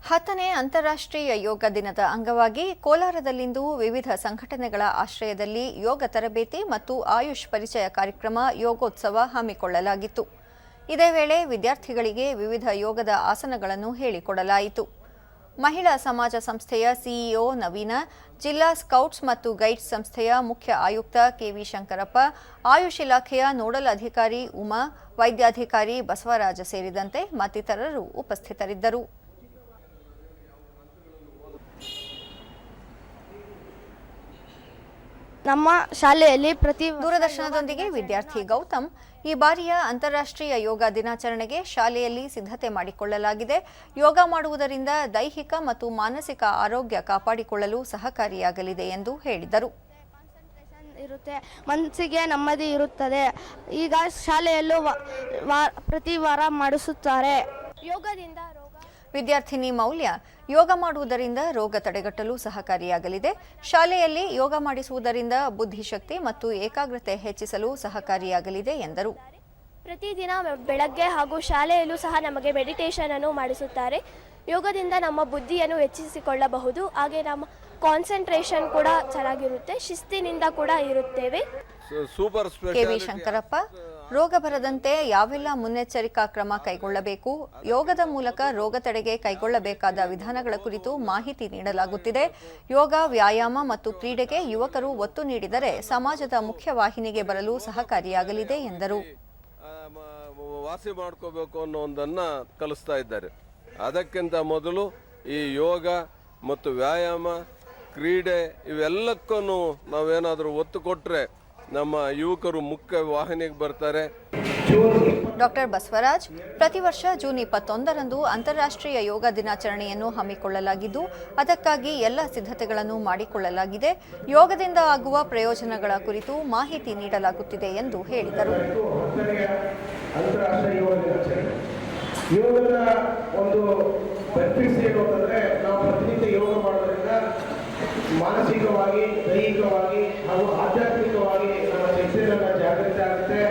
10ನೇ ಅಂತಾರಾಷ್ಟ್ರೀಯ ಯೋಗ ದಿನದ ಅಂಗವಾಗಿ ಕೋಲಾರದಲ್ಲಿಂದು ವಿವಿಧ ಸಂಘಟನೆಗಳ ಆಶ್ರಯದಲ್ಲಿ ಯೋಗ ತರಬೇತಿ ಮತ್ತು ಆಯುಷ್ ಪರಿಚಯ ಕಾರ್ಯಕ್ರಮ ಯೋಗೋತ್ಸವ ಹಮ್ಮಿಕೊಳ್ಳಲಾಗಿತ್ತು. ಇದೇ ವೇಳೆ ವಿದ್ಯಾರ್ಥಿಗಳಿಗೆ ವಿವಿಧ ಯೋಗದ ಆಸನಗಳನ್ನು ಹೇಳಿಕೊಡಲಾಯಿತು. ಮಹಿಳಾ ಸಮಾಜ ಸಂಸ್ಥೆಯ ಸಿಇಒ ನವೀನ, ಜಿಲ್ಲಾ ಸ್ಕೌಟ್ಸ್ ಮತ್ತು ಗೈಡ್ಸ್ ಸಂಸ್ಥೆಯ ಮುಖ್ಯ ಆಯುಕ್ತ ಕೆವಿ ಶಂಕರಪ್ಪ, ಆಯುಷ್ ಇಲಾಖೆಯ ನೋಡಲ್ ಅಧಿಕಾರಿ ಉಮಾ, ವೈದ್ಯಾಧಿಕಾರಿ ಬಸವರಾಜ ಸೇರಿದಂತೆ ಮತ್ತಿತರರು ಉಪಸ್ಥಿತರಿದ್ದರು. ನಮ್ಮ ಶಾಲೆಯಲ್ಲಿ ದೂರದರ್ಶನದೊಂದಿಗೆ ವಿದ್ಯಾರ್ಥಿ ಗೌತಮ್, ಈ ಬಾರಿಯ ಅಂತಾರಾಷ್ಟ್ರೀಯ ಯೋಗ ದಿನಾಚರಣೆಗೆ ಶಾಲೆಯಲ್ಲಿ ಸಿದ್ಧತೆ ಮಾಡಿಕೊಳ್ಳಲಾಗಿದೆ. ಯೋಗ ಮಾಡುವುದರಿಂದ ದೈಹಿಕ ಮತ್ತು ಮಾನಸಿಕ ಆರೋಗ್ಯ ಕಾಪಾಡಿಕೊಳ್ಳಲು ಸಹಕಾರಿಯಾಗಲಿದೆ ಎಂದು ಹೇಳಿದರು. ಇರುತ್ತೆ, ಮನಸ್ಸಿಗೆ ನೆಮ್ಮದಿ ಇರುತ್ತದೆ. ಈಗ ಶಾಲೆಯಲ್ಲೂ ಪ್ರತಿ ವಾರ ಮಾಡಿಸುತ್ತಾರೆ. ಯೋಗದಿಂದ ವಿದ್ಯಾರ್ಥಿನಿ ಮೌಲ್ಯ, ಯೋಗ ಮಾಡುವುದರಿಂದ ರೋಗ ತಡೆಗಟ್ಟಲು ಸಹಕಾರಿಯಾಗಲಿದೆ. ಶಾಲೆಯಲ್ಲಿ ಯೋಗ ಮಾಡಿಸುವುದರಿಂದ ಬುದ್ಧಿಶಕ್ತಿ ಮತ್ತು ಏಕಾಗ್ರತೆ ಹೆಚ್ಚಿಸಲು ಸಹಕಾರಿಯಾಗಲಿದೆ ಎಂದರು. ಪ್ರತಿದಿನ ಬೆಳಗ್ಗೆ ಹಾಗೂ ಶಾಲೆಯಲ್ಲೂ ಸಹ ನಮಗೆ ಮೆಡಿಟೇಷನ್ ಅನ್ನು ಮಾಡಿಸುತ್ತಾರೆ. ಯೋಗದಿಂದ ನಮ್ಮ ಬುದ್ಧಿಯನ್ನು ಹೆಚ್ಚಿಸಿಕೊಳ್ಳಬಹುದು. ಹಾಗೆ ನಮ್ಮ ಕಾನ್ಸಂಟ್ರೇಷನ್ ಕೂಡ ಚೆನ್ನಾಗಿರುತ್ತೆ, ಶಿಸ್ತಿನಿಂದ ಕೂಡ ಇರುತ್ತೇವೆ. ಕೆವಿ ಶಂಕರಪ್ಪ, ರೋಗ ಬರದಂತೆ ಯಾವೆಲ್ಲ ಮುನ್ನೆಚ್ಚರಿಕಾ ಕ್ರಮ ಕೈಗೊಳ್ಳಬೇಕು, ಯೋಗದ ಮೂಲಕ ರೋಗ ತಡೆಗೆ ಕೈಗೊಳ್ಳಬೇಕಾದ ವಿಧಾನಗಳ ಕುರಿತು ಮಾಹಿತಿ ನೀಡಲಾಗುತ್ತಿದೆ. ಯೋಗ, ವ್ಯಾಯಾಮ ಮತ್ತು ಕ್ರೀಡೆಗೆ ಯುವಕರು ಒತ್ತು ನೀಡಿದರೆ ಸಮಾಜದ ಮುಖ್ಯವಾಹಿನಿಗೆ ಬರಲು ಸಹಕಾರಿಯಾಗಲಿದೆ ಎಂದರು. ವಾಸಿ ಮಾಡ್ಕೋಬೇಕು ಅನ್ನೋ ಒಂದನ್ನ ಕಲಿಸ್ತಾ ಇದ್ದಾರೆ. ಅದಕ್ಕಿಂತ ಮೊದಲು ಈ ಯೋಗ ಮತ್ತು ವ್ಯಾಯಾಮ, ಕ್ರೀಡೆ ಇವೆಲ್ಲಕ್ಕೂ ನಾವೇನಾದರೂ ಒತ್ತು ಕೊಟ್ಟರೆ ನಮ್ಮ ಯುವಕರು ಮುಖ್ಯ ವಾಹಿನಿಗೆ ಬರ್ತಾರೆ. ಡಾಕ್ಟರ್ ಬಸವರಾಜ್, ಪ್ರತಿ ವರ್ಷ ಜೂನ್ 21ರಂದು ಅಂತಾರಾಷ್ಟ್ರೀಯ ಯೋಗ ದಿನಾಚರಣೆಯನ್ನು ಹಮ್ಮಿಕೊಳ್ಳಲಾಗಿದ್ದು, ಅದಕ್ಕಾಗಿ ಎಲ್ಲ ಸಿದ್ಧತೆಗಳನ್ನು ಮಾಡಿಕೊಳ್ಳಲಾಗಿದೆ. ಯೋಗದಿಂದ ಆಗುವ ಪ್ರಯೋಜನಗಳ ಕುರಿತು ಮಾಹಿತಿ ನೀಡಲಾಗುತ್ತಿದೆ ಎಂದು ಹೇಳಿದರು. ಯೋಗದ ಒಂದು ಬೆನಿಫಿಟ್ಸ್ ಏನು ಅಂತಂದ್ರೆ, ನಾವು ಪ್ರತಿನಿತ್ಯ ಯೋಗ ಮಾಡೋದ್ರಿಂದ ಮಾನಸಿಕವಾಗಿ, ದೈಹಿಕವಾಗಿ ಹಾಗೂ ಆಧ್ಯಾತ್ಮಿಕವಾಗಿ ನಮ್ಮ ಶಕ್ತಿಯನ್ನ ಜಾಗೃತಿ ಆಗುತ್ತೆ.